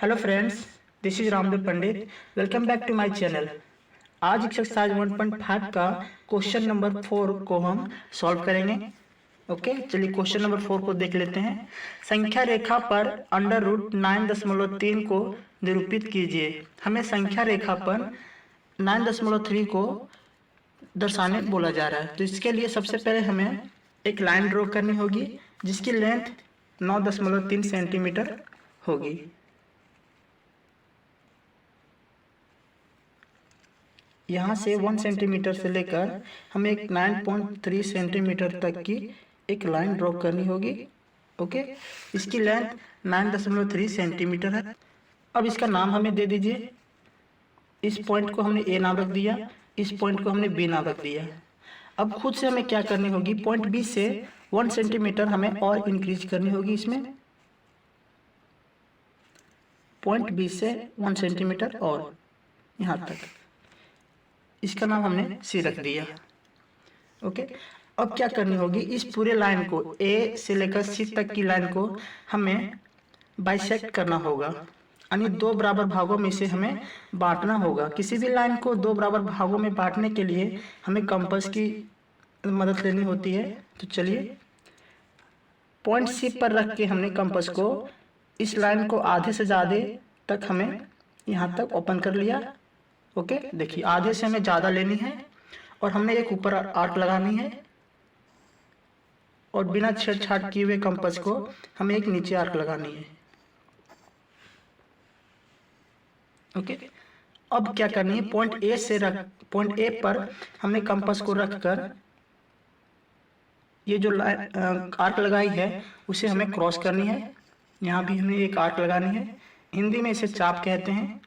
Hello friends, this is Ramdev Pandit. Welcome back to my channel. आज exercise 1.5 का question number 4 को हम सॉल्व करेंगे। ओके, चलिए क्वेश्चन नंबर 4 को देख लेते हैं। संख्या रेखा पर अंडर रूट 9.3 को निरूपित कीजिए। हमें संख्या रेखा पर 9.3 को दर्शाने बोला जा रहा है। तो इसके लिए सबसे पहले हमें एक लाइन ड्रॉ करनी होगी जिसकी लेंथ 9.3 सेंटीमीटर होगी। यहाँ से 1 सेंटीमीटर से लेकर हमें एक 9.3 सेंटीमीटर तक की एक लाइन ड्रॉ करनी होगी। ओके, इसकी लेंथ 9.3 सेंटीमीटर है। अब इसका नाम हमें दे दीजिए। इस पॉइंट को हमने ए नाम रख दिया, इस पॉइंट को हमने बी नाम रख दिया। अब खुद से हमें क्या करनी होगी, पॉइंट बी से 1 सेंटीमीटर हमें और इंक्रीज करनी होगी। इसमें पॉइंट बी से 1 सेंटीमीटर और यहाँ तक, इसका नाम हमने सी रख दिया। ओके, अब क्या करनी होगी, इस पूरे लाइन को ए से लेकर सी तक की लाइन को हमें बाइसेक्ट करना होगा, यानी 2 बराबर भागों में से हमें बांटना होगा। किसी भी लाइन को 2 बराबर भागों में बांटने के लिए हमें कंपास की मदद लेनी होती है। तो चलिए, पॉइंट सी पर रख के हमने कंपास को इस लाइन को आधे से ज़्यादा तक हमें यहाँ तक ओपन कर लिया। ओके, देखिए आधे से हमें ज़्यादा लेनी है और हमने एक ऊपर आर्क लगानी है और बिना छेड़छाड़ किए हुए कंपास को हमें एक नीचे आर्क लगानी है। ओके, अब क्या करनी है, पॉइंट ए पर हमने कंपास को रखकर ये जो आर्क लगाई है उसे हमें क्रॉस करनी है। यहाँ भी हमें एक आर्क लगानी है, हिंदी में इसे चाप कहते हैं,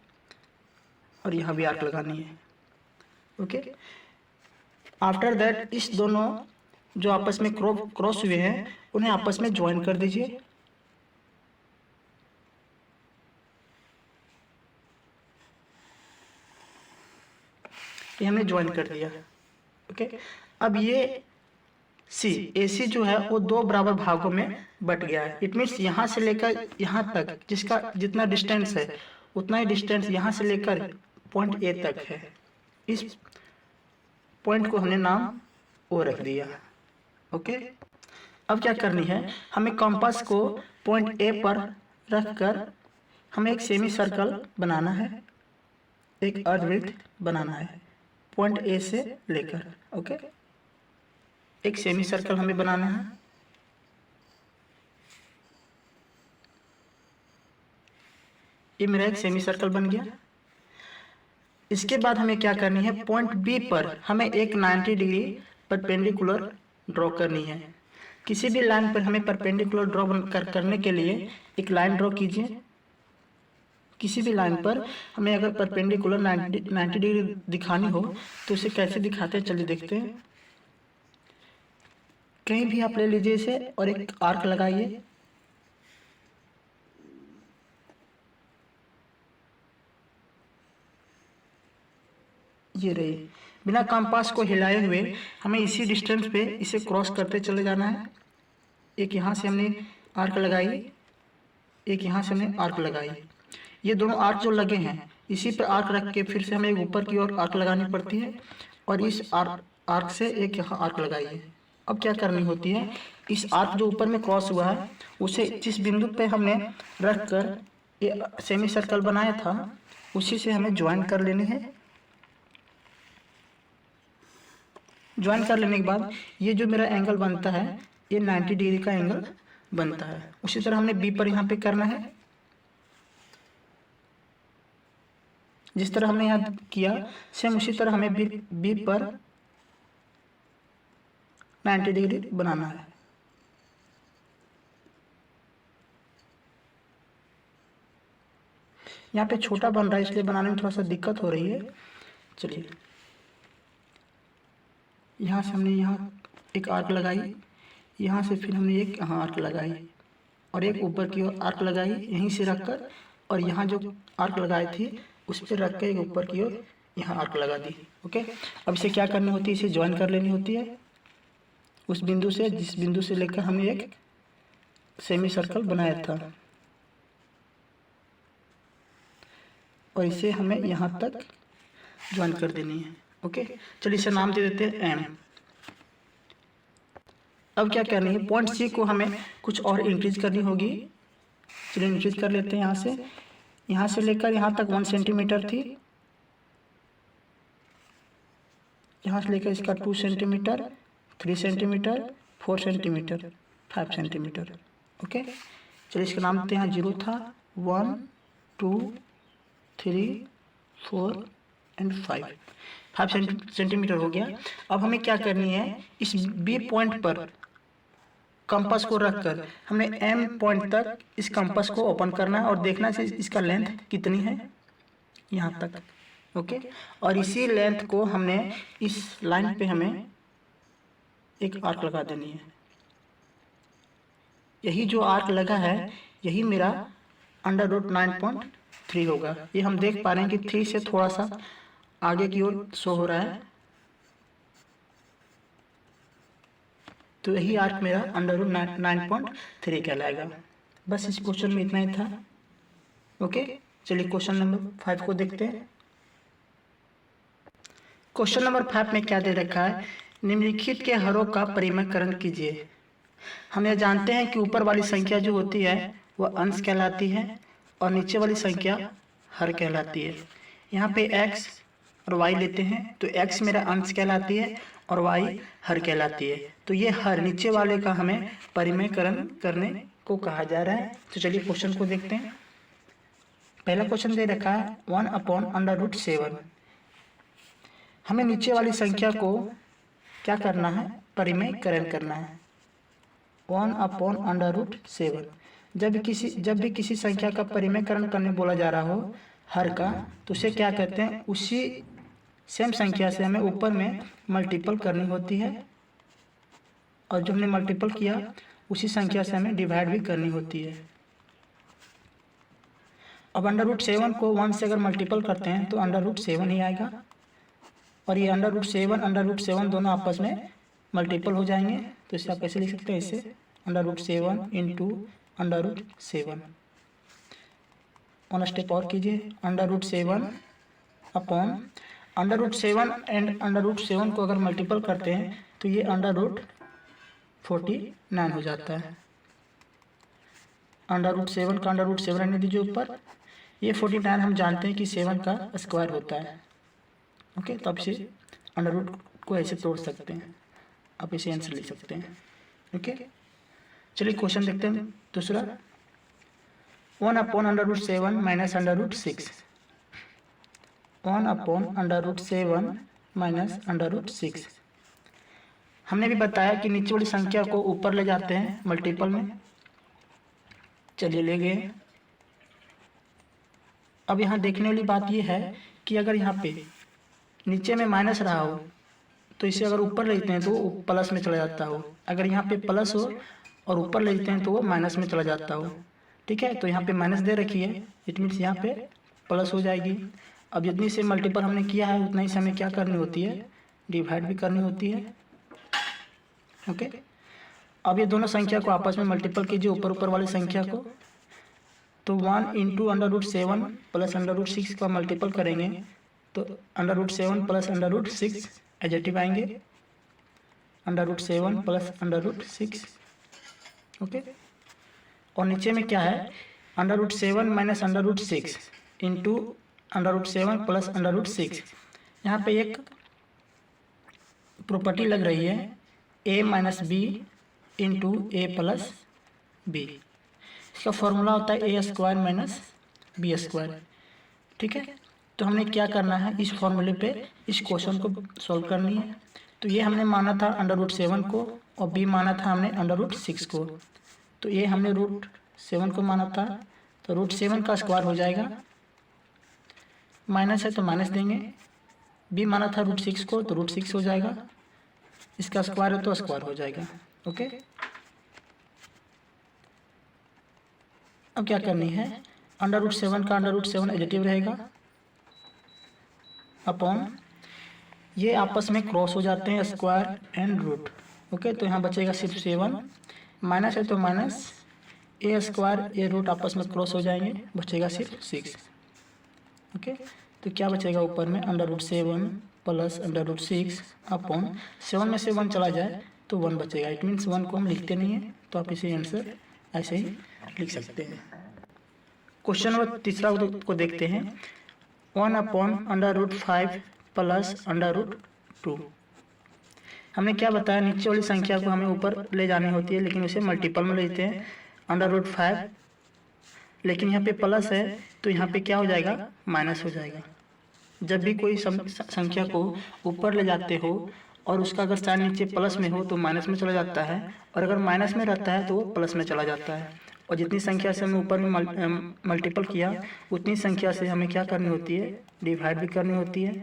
और यहाँ भी आर्क लगानी है। ओके, आफ्टर दैट इस दोनों जो आपस में क्रॉस हुए हैं उन्हें आपस में ज्वाइन कर दीजिए। ये हमने ज्वाइन कर दिया। ओके, अब ये AC जो है वो 2 बराबर भागों में बट गया है। इट मीन्स यहाँ से लेकर यहाँ तक जिसका जितना डिस्टेंस है उतना ही डिस्टेंस यहाँ से लेकर पॉइंट ए तक है। इस पॉइंट को हमने नाम ओ रख दिया। ओके, अब क्या करनी है, हमें कंपास को पॉइंट ए पर रखकर हमें एक सेमी सर्कल बनाना है, एक अर्धवृत्त बनाना है पॉइंट ए से लेकर। ओके, एक सेमी सर्कल हमें बनाना है। ये मेरा एक सेमी सर्कल बन गया। इसके बाद हमें क्या करनी है, पॉइंट बी पर हमें एक 90 डिग्री परपेंडिकुलर ड्रॉ करनी है। किसी भी लाइन पर हमें परपेंडिकुलर ड्रॉ करने के लिए एक लाइन ड्रॉ कीजिए। किसी भी लाइन पर हमें अगर परपेंडिकुलर 90 डिग्री दिखानी हो तो उसे कैसे दिखाते हैं, चलिए देखते हैं। कहीं भी आप ले लीजिए इसे और एक आर्क लगाइए। ये रही, बिना कंपास को हिलाए हुए हमें इसी डिस्टेंस पे इसे क्रॉस करते चले जाना है। एक यहाँ से हमने आर्क लगाई, एक यहाँ से हमने आर्क लगाई। ये दोनों आर्क जो लगे हैं इसी पर आर्क रख के फिर से हमें एक ऊपर की ओर आर्क लगानी पड़ती है और इस आर्क से एक यहाँ आर्क लगाइए। अब क्या करनी होती है, इस आर्क जो ऊपर में क्रॉस हुआ है उसे जिस बिंदु पे हमने रख कर ये सेमी सर्कल बनाया था उसी से हमें ज्वाइन कर लेनी है। ज्वाइन कर लेने के बाद ये जो मेरा एंगल बनता है ये 90 डिग्री का एंगल बनता है। उसी तरह हमने बी पर यहाँ पे करना है, जिस तरह हमने यहाँ किया सेम उसी तरह हमें बी पर 90 डिग्री बनाना है। यहाँ पे छोटा बन रहा है इसलिए बनाने में थोड़ा सा दिक्कत हो रही है। चलिए, यहाँ से हमने यहाँ एक आर्क लगाई, यहाँ से फिर हमने एक यहाँ आर्क लगाई और एक ऊपर की ओर आर्क लगाई यहीं से रखकर, और यहाँ जो आर्क लगाई थी उस पर रख कर एक ऊपर की ओर यहाँ आर्क लगा दी। ओके, अब इसे क्या करनी होती है, इसे ज्वाइन कर लेनी होती है उस बिंदु से जिस बिंदु से लेकर हमने एक सेमी सर्कल बनाया था। और इसे हमें यहाँ तक ज्वाइन कर देनी है। ओके, चलिए इसे नाम दे देते हैं m। अब क्या करनी है, पॉइंट सी को हमें कुछ और इंक्रीज करनी होगी। चलिए इंक्रीज कर लेते हैं। यहाँ से लेकर यहाँ तक 1 सेंटीमीटर थी, यहाँ से लेकर इसका 2 centimetre, 3 centimetre, 4 centimetre, 5 centimetre. Okay, चलिए इसका नाम देते हैं, 0 था, 1 2 3 4 एंड 5 सेंटीमीटर हो गया। अब हमें क्या करनी है, इस बी पॉइंट पर कंपास को रखकर हमने एम पॉइंट तक इस कंपास को ओपन करना है और देखना है इसका लेंथ कितनी है, यहाँ तक। ओके, और इसी लेंथ को हमने इस लाइन पे हमें एक आर्क लगा देनी है। यही जो आर्क लगा है यही मेरा अंडर रूट 9.3 होगा। ये हम देख पा रहे हैं कि 3 से थोड़ा सा आगे की ओर शो हो रहा है, तो यही आर्क मेरा अंडर रूट 9.3 कहलाएगा। बस इस क्वेश्चन में इतना ही था। ओके, चलिए क्वेश्चन नंबर 5 को देखते हैं। क्वेश्चन नंबर 5 में क्या दे रखा है, निम्नलिखित के हरों का परिमेयकरण कीजिए। हम यह जानते हैं कि ऊपर वाली संख्या जो होती है वह अंश कहलाती है और नीचे वाली संख्या हर कहलाती है। यहाँ पे x और y लेते हैं तो x मेरा अंश कहलाती है और y हर कहलाती है। तो ये हर नीचे वाले का हमें परिमेयकरण करने को कहा जा रहा है। तो चलिए क्वेश्चन को देखते हैं। पहला क्वेश्चन दे रखा है 1/√7। हमें नीचे वाली संख्या को क्या करना है, परिमेयकरण करना है। 1/√7। जब भी किसी संख्या का परिमेयकरण करने बोला जा रहा हो हर का, तो उसे क्या कहते हैं, उसी सेम संख्या से हमें ऊपर में मल्टीपल करनी होती है और जब हमने मल्टीपल किया उसी संख्या से हमें डिवाइड भी करनी होती है। अब अंडर रूट 7 को 1 से अगर मल्टीपल करते हैं तो अंडर रूट 7 ही आएगा और ये अंडर रूट 7 दोनों आपस में मल्टीपल हो जाएंगे। तो इसे आप कैसे लिख सकते हैं, इसे under root 7 into under root 7। One step और कीजिए, under root 7 upon under root 7 and under root 7 को अगर मल्टीपल करते हैं तो ये अंडर रूट 49 हो जाता है। अंडर रूट 7 का अंडर रूट 7 रहने दीजिए ऊपर, ये 49 हम जानते हैं कि 7 का स्क्वायर होता है। ओके, तो आप इसे अंडर रूट को ऐसे तोड़ सकते हैं, आप इसे आंसर लिख सकते हैं। ओके, चलिए क्वेश्चन देखते हैं दूसरा। 1/√7 minus under root 6। 1/√7 minus under root 6। हमने भी बताया कि नीचे वाली संख्या को ऊपर ले जाते हैं मल्टीपल में। चलिए ले गए। अब यहाँ देखने वाली बात यह है कि अगर यहाँ पे नीचे में माइनस रहा हो तो इसे अगर ऊपर लेते हैं तो वो प्लस में चला जाता हो, अगर यहाँ पे प्लस हो और ऊपर लेते हैं तो वो माइनस में चला जाता हो। ठीक है, तो यहाँ पे माइनस दे रखी है, इट मीन्स यहाँ पे प्लस हो जाएगी। अब जितनी से मल्टीपल हमने किया है उतना ही से हमें क्या करनी होती है, डिवाइड भी करनी होती है। ओके, अब ये दोनों संख्या को आपस में मल्टीपल कीजिए, ऊपर वाली संख्या को। तो 1 into under root 7 plus under root 6 का मल्टीपल करेंगे तो under root 7 plus under root 6 adjective आएंगे, under root 7 plus under root 6। Okay, और नीचे में क्या है, under root 7 minus under root 6 into under root 7 plus under root 6। यहाँ पे एक प्रॉपर्टी लग रही है a minus b into a plus b. इसका फॉर्मूला होता है a² माइनस b²। ठीक है, तो हमने क्या करना है, इस फॉर्मूले पे इस क्वेश्चन को सॉल्व करनी है। तो ये हमने माना था अंडर रूट 7 को और b माना था हमने अंडर रूट 6 को। तो ये हमने रूट 7 को माना था, तो रूट 7 का स्क्वायर हो जाएगा, माइनस है तो माइनस देंगे। b माना था रूट 6 को तो रूट 6 हो जाएगा, इसका स्क्वायर है तो स्क्वायर हो जाएगा। ओके, अब क्या करनी है, अंडर रूट 7 का अंडर रूट 7 एडिटिव रहेगा अपॉन ये आपस में क्रॉस हो जाते हैं स्क्वायर एंड रूट। ओके, तो यहाँ बचेगा सिर्फ 7, माइनस है तो माइनस a² ये रूट आपस में क्रॉस हो जाएंगे, बचेगा सिर्फ 6। ओके, तो क्या बचेगा ऊपर में √7 प्लस √6 अपॉन 7 में से 1 चला जाए तो 1 बचेगा। इट मीन्स 1 को हम लिखते नहीं हैं, तो आप इसे आंसर ऐसे ही लिख सकते हैं। क्वेश्चन नंबर तीसरा को देखते हैं। 1 अपॉन √5 प्लस √2। हमने क्या बताया, नीचे वाली संख्या को हमें ऊपर ले जानी होती है, लेकिन उसे मल्टीपल में लेते हैं √5, लेकिन यहाँ पे प्लस है तो यहाँ पे क्या हो जाएगा, माइनस हो जाएगा। जब भी कोई संख्या को ऊपर ले जाते हो और उसका अगर साइन नीचे प्लस में हो तो माइनस में चला जाता है, और अगर माइनस में रहता है तो वो प्लस में चला जाता है। और जितनी संख्या से हमने ऊपर में मल्टीपल किया उतनी संख्या से हमें क्या करनी होती है, डिवाइड भी करनी होती है।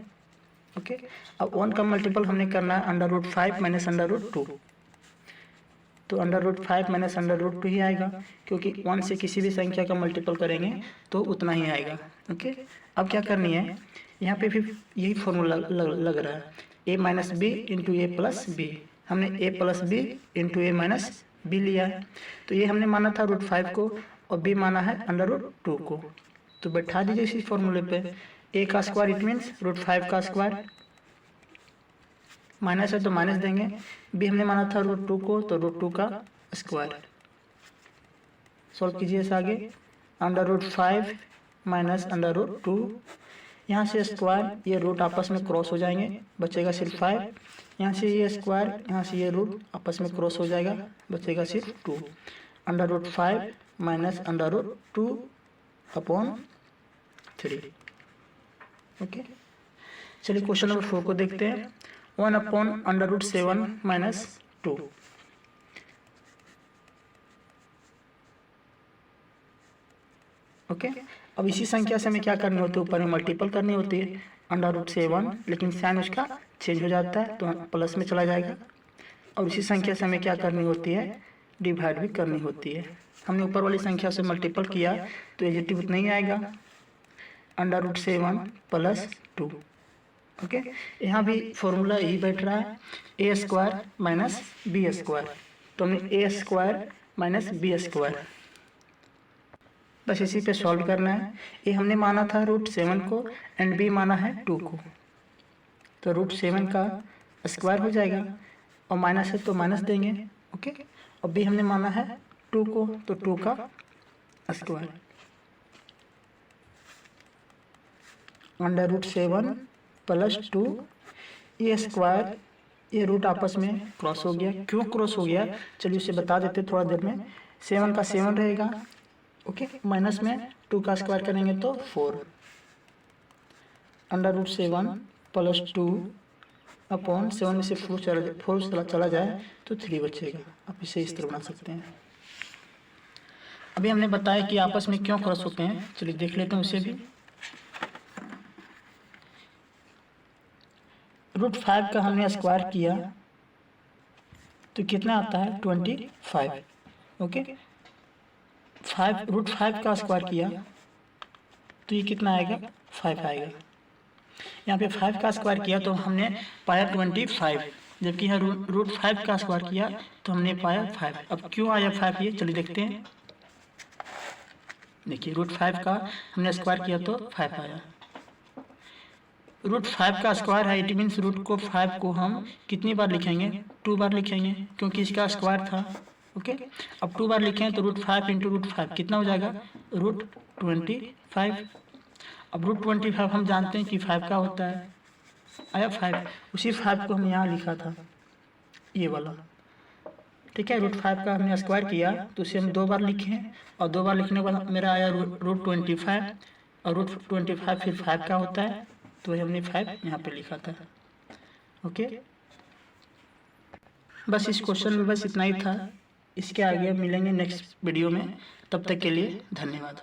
ओके, अब 1 का मल्टीपल हमने करना है √5 माइनस √2, तो √5 माइनस √2 ही आएगा, क्योंकि 1 से किसी भी संख्या का मल्टीपल करेंगे तो उतना ही आएगा। ओके, अब क्या करनी है, यहाँ पे भी यही फॉर्मूला लग रहा है, a minus b into a plus b. हमने a plus b into a minus b लिया है, तो ये हमने माना था √5 को और b माना है √2 को, तो बैठा दीजिए इसी फॉर्मूले पे। a का स्क्वायर इट मीन्स √5 का स्क्वायर, माइनस है तो माइनस देंगे, b हमने माना था √2 को तो √2 का स्क्वायर। सॉल्व कीजिए इसे आगे, √5 माइनस √2, यहाँ से स्क्वायर, ये रूट आपस में क्रॉस हो जाएंगे, बचेगा सिर्फ 5। यहाँ से ये स्क्वायर, यहाँ से ये रूट आपस में क्रॉस हो जाएगा, बचेगा सिर्फ 2। √5 माइनस √2 अपॉन 3। ओके, चलिए क्वेश्चन नंबर 4 को देखते हैं। 1 अपॉन √7 माइनस 2। ओके, अब इसी संख्या से हमें क्या करनी होती है, ऊपर में मल्टीपल करनी होती है √7, लेकिन साइन उसका चेंज हो जाता है तो प्लस में चला जाएगा। और इसी संख्या से हमें क्या करनी होती है, डिवाइड भी करनी होती है। हमने ऊपर वाली संख्या से मल्टीपल किया तो एडिटिव उतना ही आएगा, √7 प्लस 2। ओके, यहाँ भी फॉर्मूला यही बैठ रहा है, a square minus b square, तो हमने a square minus b square, बस इसी पे सॉल्व करना है। ए हमने माना था √7 को एंड बी माना है 2 को, तो √7 का स्क्वायर हो जाएगा, और माइनस है तो माइनस देंगे। ओके, और बी हमने माना है 2 को, तो 2 का स्क्वायर, √7 प्लस 2, ये स्क्वायर, ये रूट आपस में क्रॉस हो गया। क्यों क्रॉस हो गया, चलिए उसे बता देते थोड़ा देर में। 7 का 7 रहेगा, ओके, माइनस में 2 का स्क्वायर करेंगे तो 4, √7 प्लस 2 अपॉन 7 में से 4 चला जाए तो 3 बचेगा। आप इसे इस तरह बना सकते हैं। अभी हमने बताया कि आपस में क्यों क्रॉस होते हैं, चलिए देख लेते हैं उसे भी। √5 का हमने स्क्वायर किया तो कितना आता है, 25। ओके, √5 का स्क्वायर किया तो ये कितना आएगा, 5 आएगा। यहाँ पे 5 का स्क्वायर किया तो हमने पाया 25, जबकि यहाँ √5 का स्क्वायर किया तो हमने पाया 5। अब क्यों आया 5, ये चलिए देखते हैं। देखिए √5 का हमने स्क्वायर किया तो 5 आया। √5 का स्क्वायर है, इट मीन्स रूट को 5 को हम कितनी बार लिखेंगे, 2 बार लिखेंगे, क्योंकि इसका स्क्वायर था। ओके, अब 2 बार लिखें तो √5 इंटू √5 कितना हो जाएगा, √25। अब √25 हम जानते हैं कि 5 का होता है, आया 5, उसी 5 को हम यहाँ लिखा था, ये वाला। ठीक है, √5 का हमने स्क्वायर किया तो उसे हम 2 बार लिखें, और 2 बार लिखने के बाद मेरा आया √25, और √25 फिर 5 का होता है, तो हमने 5 यहाँ पे लिखा था। ओके, बस इस क्वेश्चन में बस इतना ही था। इसके आगे मिलेंगे नेक्स्ट वीडियो में, तब तक के लिए धन्यवाद।